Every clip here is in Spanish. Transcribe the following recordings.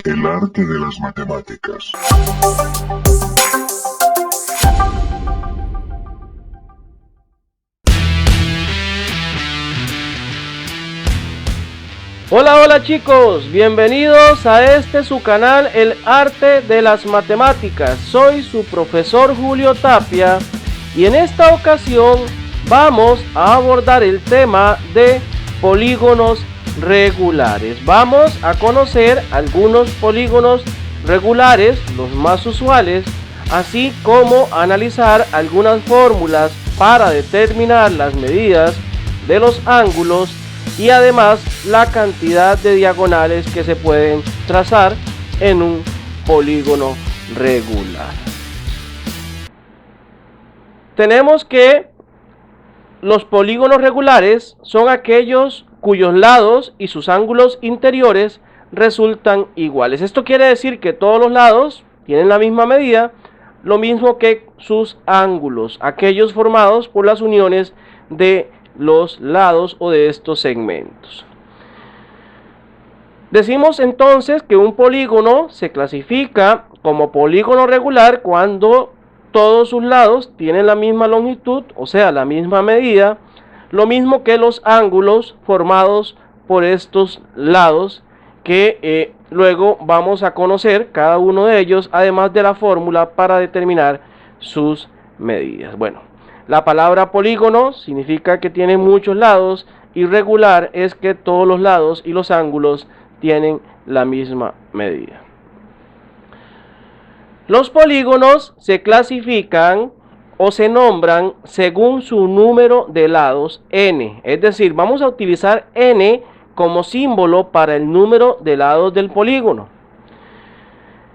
El arte de las matemáticas. Hola chicos, bienvenidos a su canal El Arte de las Matemáticas. Soy su profesor Julio Tapia y en esta ocasión vamos a abordar el tema de polígonos regulares. Vamos a conocer algunos polígonos regulares, los más usuales, así como analizar algunas fórmulas para determinar las medidas de los ángulos y además la cantidad de diagonales que se pueden trazar en un polígono regular. Tenemos que los polígonos regulares son aquellos cuyos lados y sus ángulos interiores resultan iguales. Esto quiere decir que todos los lados tienen la misma medida, lo mismo que sus ángulos, aquellos formados por las uniones de los lados o de estos segmentos. Decimos entonces que un polígono se clasifica como polígono regular cuando todos sus lados tienen la misma longitud, o sea, la misma medida, lo mismo que los ángulos formados por estos lados que luego vamos a conocer cada uno de ellos, además de la fórmula para determinar sus medidas. Bueno, la palabra polígono significa que tiene muchos lados y regular es que todos los lados y los ángulos tienen la misma medida. Los polígonos se clasifican o se nombran según su número de lados n, es decir, vamos a utilizar n como símbolo para el número de lados del polígono.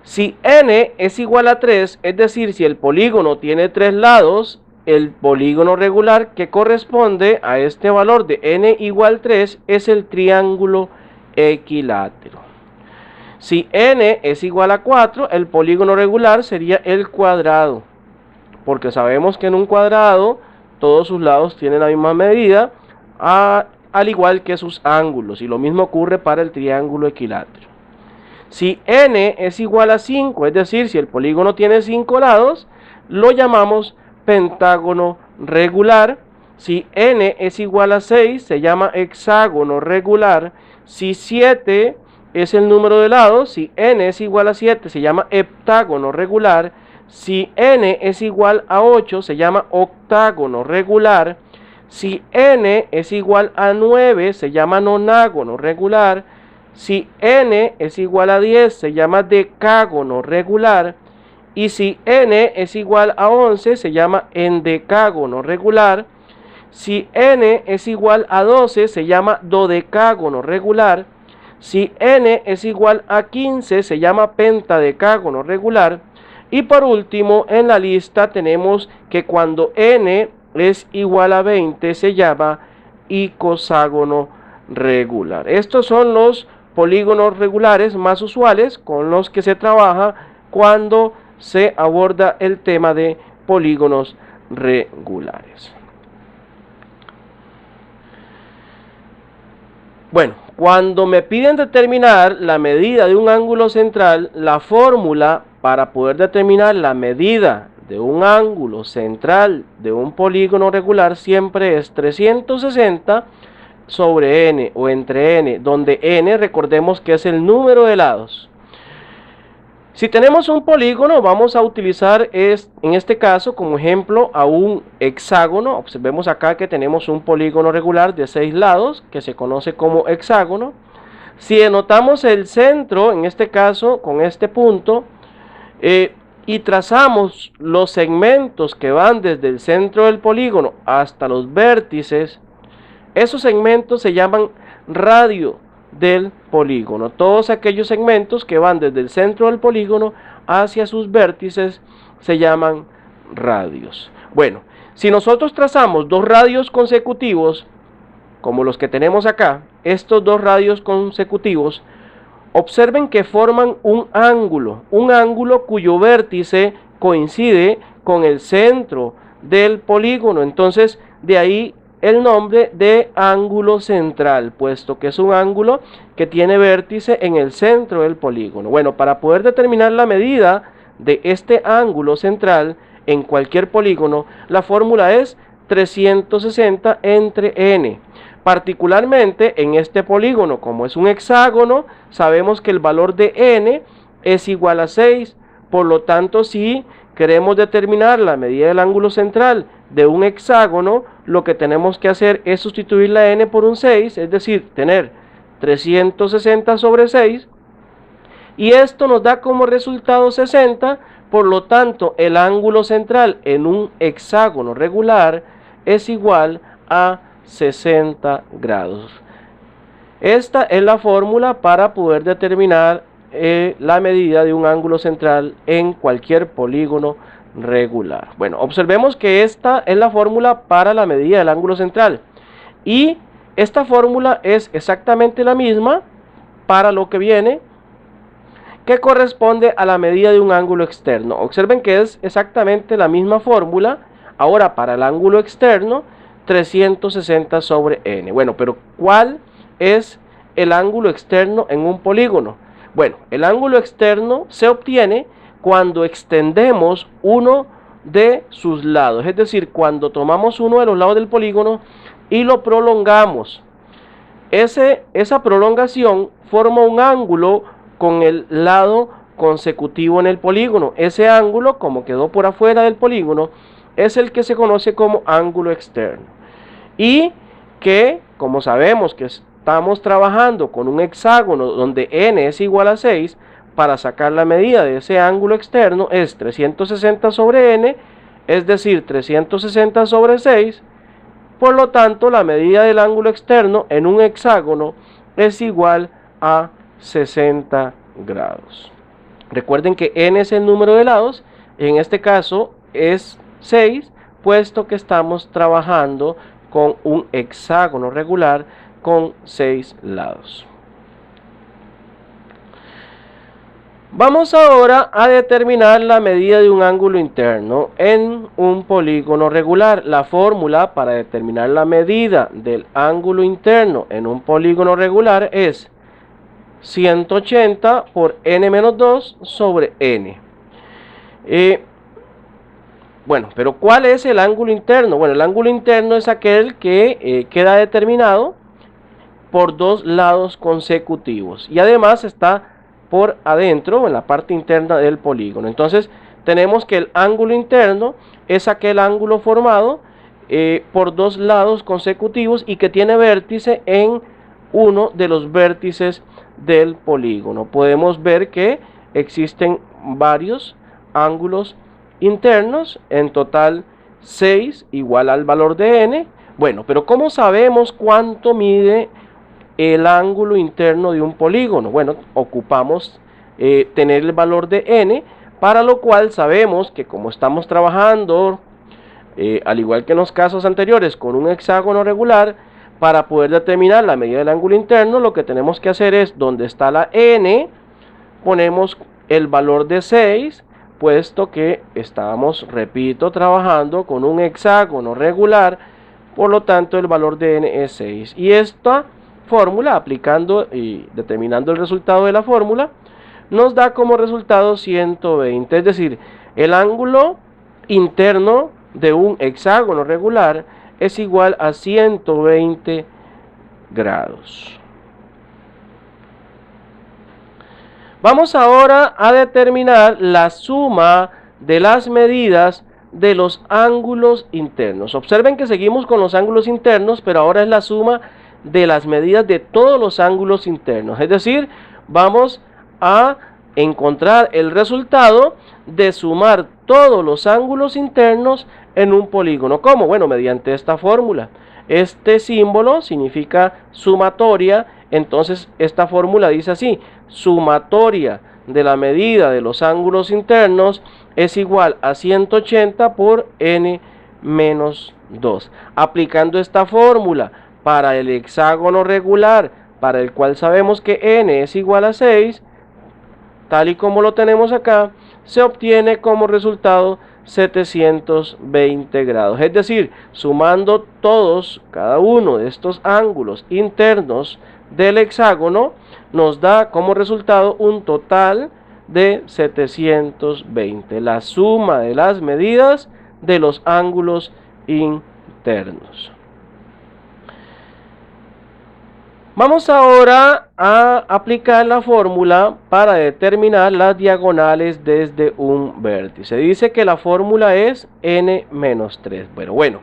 Si n es igual a 3, es decir, si el polígono tiene 3 lados, el polígono regular que corresponde a este valor de n igual 3 es el triángulo equilátero. Si n es igual a 4, el polígono regular sería el cuadrado, porque sabemos que en un cuadrado todos sus lados tienen la misma medida, al igual que sus ángulos, y lo mismo ocurre para el triángulo equilátero. Si n es igual a 5, es decir, si el polígono tiene 5 lados, lo llamamos pentágono regular. Si n es igual a 6, se llama hexágono regular. Si 7 es el número de lados, si n es igual a 7, se llama heptágono regular. Si n es igual a 8, se llama octágono regular. Si n es igual a 9, se llama nonágono regular. Si n es igual a 10, se llama decágono regular. Y si n es igual a 11, se llama endecágono regular. Si n es igual a 12, se llama dodecágono regular. Si n es igual a 15, se llama pentadecágono regular. Y por último, en la lista tenemos que cuando n es igual a 20, se llama icoságono regular. Estos son los polígonos regulares más usuales con los que se trabaja cuando se aborda el tema de polígonos regulares. Bueno, cuando me piden determinar la medida de un ángulo central, la fórmula para poder determinar la medida de un ángulo central de un polígono regular siempre es 360 sobre n o entre n, donde n recordemos que es el número de lados. Si tenemos un polígono, vamos a utilizar en este caso como ejemplo a un hexágono. Observemos acá que tenemos un polígono regular de 6 lados que se conoce como hexágono. Si anotamos el centro, en este caso con este punto, y trazamos los segmentos que van desde el centro del polígono hasta los vértices, esos segmentos se llaman radio del polígono. Todos aquellos segmentos que van desde el centro del polígono hacia sus vértices se llaman radios. Bueno, si nosotros trazamos dos radios consecutivos, como los que tenemos acá, estos dos radios consecutivos, observen que forman un ángulo cuyo vértice coincide con el centro del polígono. Entonces, de ahí el nombre de ángulo central, puesto que es un ángulo que tiene vértice en el centro del polígono. Bueno, para poder determinar la medida de este ángulo central en cualquier polígono, la fórmula es 360 entre n. Particularmente en este polígono, como es un hexágono, sabemos que el valor de n es igual a 6. Por lo tanto, si queremos determinar la medida del ángulo central de un hexágono, lo que tenemos que hacer es sustituir la n por un 6, es decir, tener 360 sobre 6, y esto nos da como resultado 60. Por lo tanto, el ángulo central en un hexágono regular es igual a 60 grados. Esta es la fórmula para poder determinar la medida de un ángulo central en cualquier polígono regular. Bueno, observemos que esta es la fórmula para la medida del ángulo central, y esta fórmula es exactamente la misma para lo que viene, que corresponde a la medida de un ángulo externo. Observen que es exactamente la misma fórmula. Ahora para el ángulo externo, 360 sobre n. Bueno, pero ¿cuál es el ángulo externo en un polígono? Bueno, el ángulo externo se obtiene cuando extendemos uno de sus lados, es decir, cuando tomamos uno de los lados del polígono y lo prolongamos. Esa prolongación forma un ángulo con el lado consecutivo en el polígono. Ese ángulo, como quedó por afuera del polígono, es el que se conoce como ángulo externo. Y que, como sabemos que estamos trabajando con un hexágono donde n es igual a 6, para sacar la medida de ese ángulo externo es 360 sobre n, es decir, 360 sobre 6. Por lo tanto, la medida del ángulo externo en un hexágono es igual a 60 grados. Recuerden que n es el número de lados, en este caso es 6, puesto que estamos trabajando con un hexágono regular con 6 lados. Vamos ahora a determinar la medida de un ángulo interno en un polígono regular. La fórmula para determinar la medida del ángulo interno en un polígono regular es 180 por n menos 2 sobre n. Bueno, pero ¿cuál es el ángulo interno? Bueno, el ángulo interno es aquel que queda determinado por dos lados consecutivos y además está por adentro, en la parte interna del polígono. Entonces, tenemos que el ángulo interno es aquel ángulo formado por dos lados consecutivos y que tiene vértice en uno de los vértices del polígono. Podemos ver que existen varios ángulos internos, en total 6 igual al valor de n. Bueno, pero ¿cómo sabemos cuánto mide el ángulo interno de un polígono? Bueno, ocupamos tener el valor de n, para lo cual sabemos que como estamos trabajando, al igual que en los casos anteriores, con un hexágono regular, para poder determinar la medida del ángulo interno, lo que tenemos que hacer es, donde está la n, ponemos el valor de 6, puesto que estábamos, repito, trabajando con un hexágono regular, por lo tanto el valor de n es 6. Y esta fórmula, aplicando y determinando el resultado de la fórmula, nos da como resultado 120, es decir, el ángulo interno de un hexágono regular es igual a 120 grados. Vamos ahora a determinar la suma de las medidas de los ángulos internos. Observen que seguimos con los ángulos internos, pero ahora es la suma de las medidas de todos los ángulos internos. Es decir, vamos a encontrar el resultado de sumar todos los ángulos internos en un polígono. ¿Cómo? Bueno, mediante esta fórmula. Este símbolo significa sumatoria, entonces esta fórmula dice así: sumatoria de la medida de los ángulos internos es igual a 180 por n menos 2. Aplicando esta fórmula para el hexágono regular, para el cual sabemos que n es igual a 6, tal y como lo tenemos acá, se obtiene como resultado 720 grados. Es decir, sumando todos, cada uno de estos ángulos internos del hexágono, nos da como resultado un total de 720. La suma de las medidas de los ángulos internos. Vamos ahora a aplicar la fórmula para determinar las diagonales desde un vértice. Dice que la fórmula es n-3. Bueno,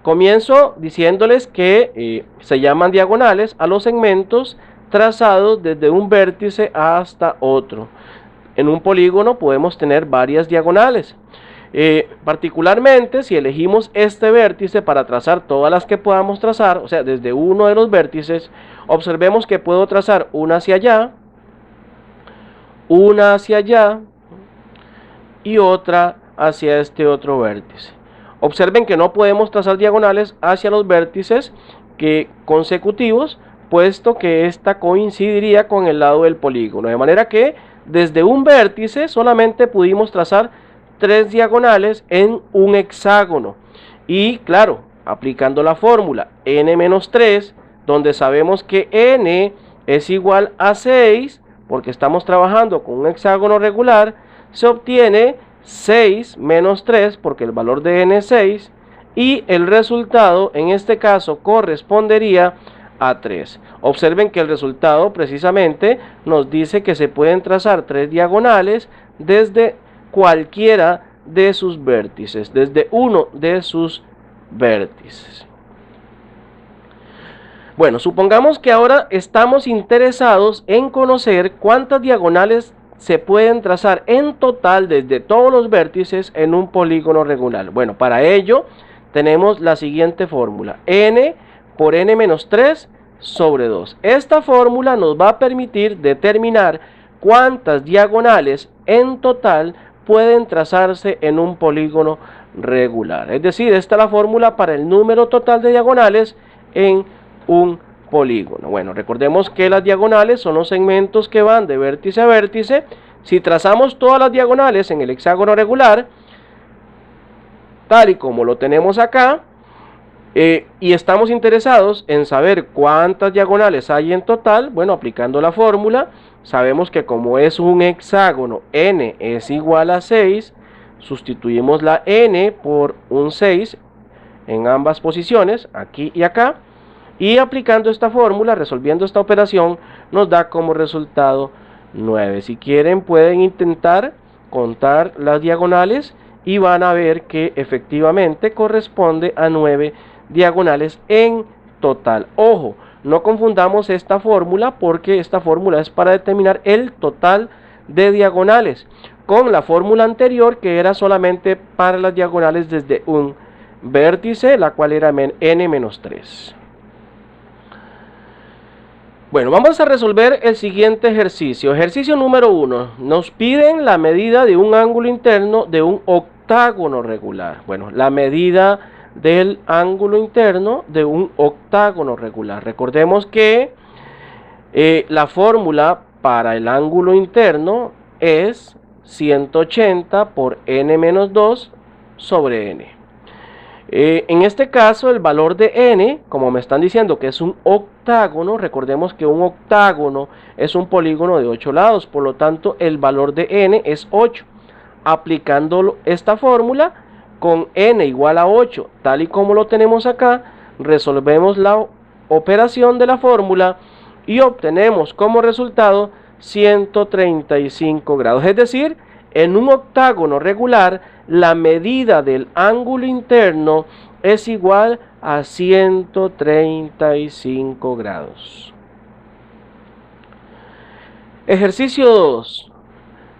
comienzo diciéndoles que se llaman diagonales a los segmentos trazados desde un vértice hasta otro. En un polígono podemos tener varias diagonales. Particularmente si elegimos este vértice para trazar todas las que podamos trazar, o sea, desde uno de los vértices, observemos que puedo trazar una hacia allá y otra hacia este otro vértice. Observen que no podemos trazar diagonales hacia los vértices consecutivos, puesto que esta coincidiría con el lado del polígono, de manera que desde un vértice solamente pudimos trazar 3 diagonales en un hexágono. Y claro, aplicando la fórmula n-3, donde sabemos que n es igual a 6, porque estamos trabajando con un hexágono regular, se obtiene 6 menos 3, porque el valor de n es 6, y el resultado en este caso correspondería a 3. Observen que el resultado precisamente nos dice que se pueden trazar 3 diagonales desde cualquiera de sus vértices, desde uno de sus vértices. Bueno, supongamos que ahora estamos interesados en conocer cuántas diagonales se pueden trazar en total desde todos los vértices en un polígono regular. Bueno, para ello tenemos la siguiente fórmula: n por n-3 sobre 2. Esta fórmula nos va a permitir determinar cuántas diagonales en total pueden trazarse en un polígono regular. Es decir, esta es la fórmula para el número total de diagonales en un polígono. Bueno, recordemos que las diagonales son los segmentos que van de vértice a vértice. Si trazamos todas las diagonales en el hexágono regular, tal y como lo tenemos acá, y estamos interesados en saber cuántas diagonales hay en total, bueno, aplicando la fórmula, sabemos que como es un hexágono, n es igual a 6, sustituimos la n por un 6 en ambas posiciones, aquí y acá, y aplicando esta fórmula, resolviendo esta operación, nos da como resultado 9. Si quieren pueden intentar contar las diagonales y van a ver que efectivamente corresponde a 9 diagonales en total. Ojo, no confundamos esta fórmula, porque esta fórmula es para determinar el total de diagonales con la fórmula anterior, que era solamente para las diagonales desde un vértice, la cual era n-3. Bueno, vamos a resolver el siguiente ejercicio. Ejercicio número 1. Nos piden la medida de un ángulo interno de un octágono regular. Bueno, la medida del ángulo interno de un octágono regular. Recordemos que la fórmula para el ángulo interno es 180 por n-2 sobre n. En este caso el valor de n, como me están diciendo que es un octágono, recordemos que un octágono es un polígono de 8 lados, por lo tanto el valor de n es 8. Aplicando esta fórmula con n igual a 8, tal y como lo tenemos acá, resolvemos la operación de la fórmula y obtenemos como resultado 135 grados. Es decir, en un octágono regular, la medida del ángulo interno es igual a 135 grados. Ejercicio 2.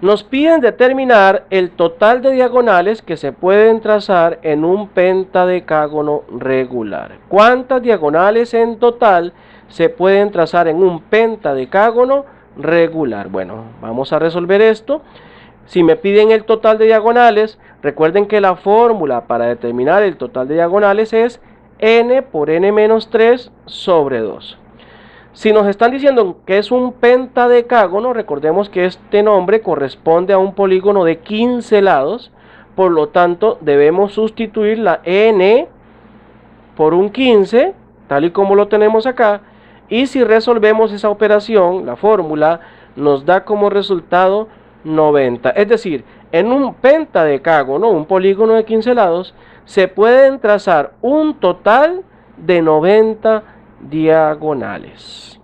Nos piden determinar el total de diagonales que se pueden trazar en un pentadecágono regular. ¿Cuántas diagonales en total se pueden trazar en un pentadecágono regular? Bueno, vamos a resolver esto. Si me piden el total de diagonales, recuerden que la fórmula para determinar el total de diagonales es n por n-3 sobre 2. Si nos están diciendo que es un pentadecágono, recordemos que este nombre corresponde a un polígono de 15 lados, por lo tanto debemos sustituir la n por un 15, tal y como lo tenemos acá, y si resolvemos esa operación, la fórmula nos da como resultado 90. Es decir, en un pentadecágono, un polígono de 15 lados, se pueden trazar un total de 90 diagonales.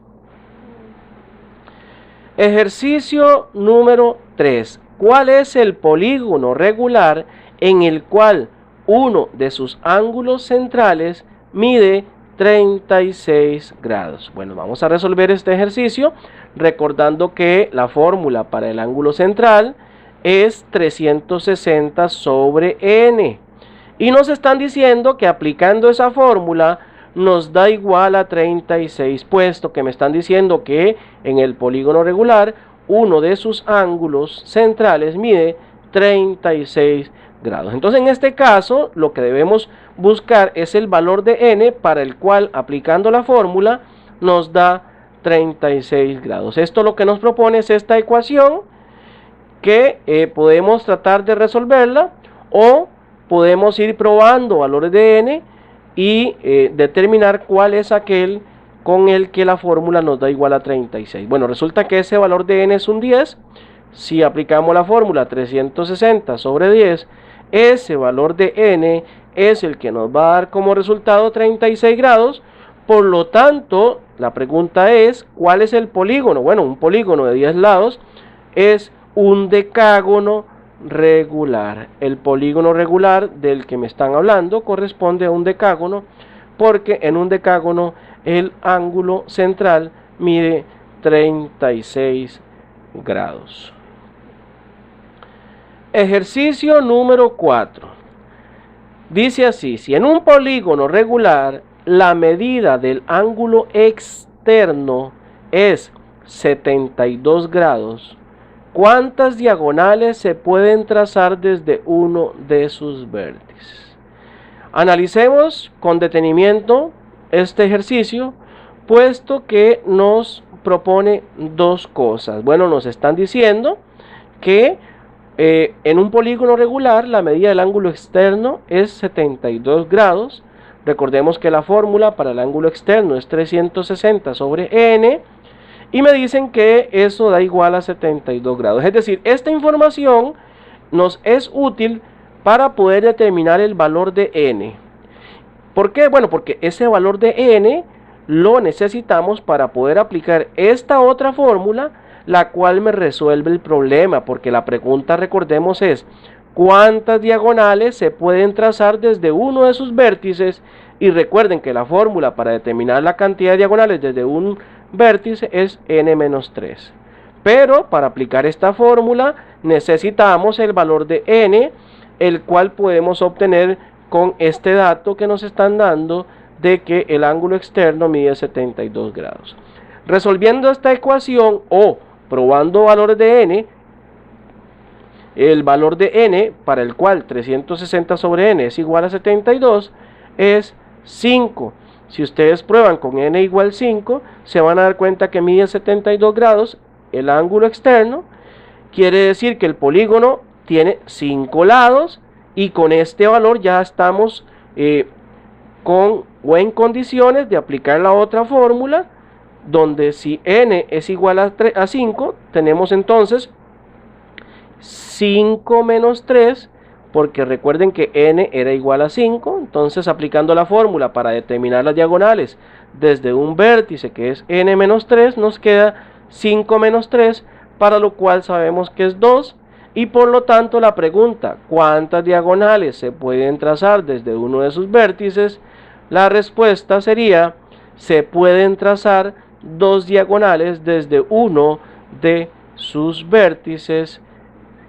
Ejercicio número 3. ¿Cuál es el polígono regular en el cual uno de sus ángulos centrales mide 36 grados? Bueno, vamos a resolver este ejercicio recordando que la fórmula para el ángulo central es 360 sobre n. Y nos están diciendo que aplicando esa fórmula nos da igual a 36, puesto que me están diciendo que en el polígono regular uno de sus ángulos centrales mide 36 grados. Entonces en este caso lo que debemos buscar es el valor de n para el cual aplicando la fórmula nos da 36 grados. Esto lo que nos propone es esta ecuación que podemos tratar de resolverla o podemos ir probando valores de n y determinar cuál es aquel con el que la fórmula nos da igual a 36. Bueno, resulta que ese valor de n es un 10. Si aplicamos la fórmula 360 sobre 10, ese valor de n es el que nos va a dar como resultado 36 grados. Por lo tanto, la pregunta es, ¿cuál es el polígono? Bueno, un polígono de 10 lados es un decágono regular. El polígono regular del que me están hablando corresponde a un decágono, porque en un decágono el ángulo central mide 36 grados. Ejercicio número 4. Dice así: si en un polígono regular la medida del ángulo externo es 72 grados, ¿cuántas diagonales se pueden trazar desde uno de sus vértices? Analicemos con detenimiento este ejercicio, puesto que nos propone dos cosas. Bueno, nos están diciendo que en un polígono regular la medida del ángulo externo es 72 grados. Recordemos que la fórmula para el ángulo externo es 360 sobre n. Y me dicen que eso da igual a 72 grados. Es decir, esta información nos es útil para poder determinar el valor de n. ¿Por qué? Bueno, porque ese valor de n lo necesitamos para poder aplicar esta otra fórmula, la cual me resuelve el problema, porque la pregunta, recordemos, es ¿cuántas diagonales se pueden trazar desde uno de sus vértices? Y recuerden que la fórmula para determinar la cantidad de diagonales desde un vértice es n-3. Pero para aplicar esta fórmula necesitamos el valor de n, el cual podemos obtener con este dato que nos están dando de que el ángulo externo mide 72 grados. Resolviendo esta ecuación o probando valores de n, el valor de n para el cual 360 sobre n es igual a 72 es 5. Si ustedes prueban con n igual 5, se van a dar cuenta que mide 72 grados el ángulo externo. Quiere decir que el polígono tiene 5 lados y con este valor ya estamos en condiciones de aplicar la otra fórmula, donde si n es igual a 5, tenemos entonces 5 menos 3, porque recuerden que n era igual a 5, entonces aplicando la fórmula para determinar las diagonales desde un vértice que es n menos 3, nos queda 5 menos 3, para lo cual sabemos que es 2, y por lo tanto la pregunta, ¿cuántas diagonales se pueden trazar desde uno de sus vértices? La respuesta sería, se pueden trazar 2 diagonales desde uno de sus vértices.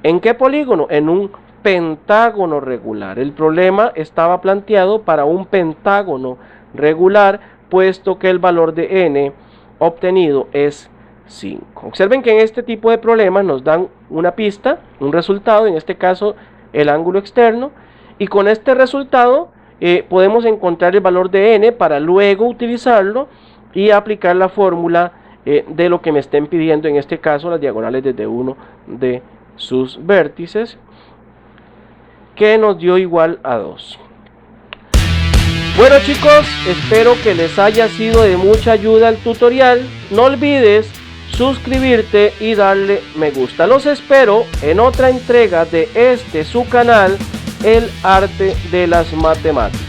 ¿En qué polígono? En un pentágono regular. El problema estaba planteado para un pentágono regular, puesto que el valor de n obtenido es 5. Observen que en este tipo de problemas nos dan una pista, un resultado, en este caso el ángulo externo, y con este resultado podemos encontrar el valor de n para luego utilizarlo y aplicar la fórmula de lo que me estén pidiendo, en este caso las diagonales desde uno de sus vértices, que nos dio igual a 2. Bueno chicos, espero que les haya sido de mucha ayuda el tutorial. No olvides suscribirte y darle me gusta. Los espero en otra entrega de su canal, El Arte de las Matemáticas.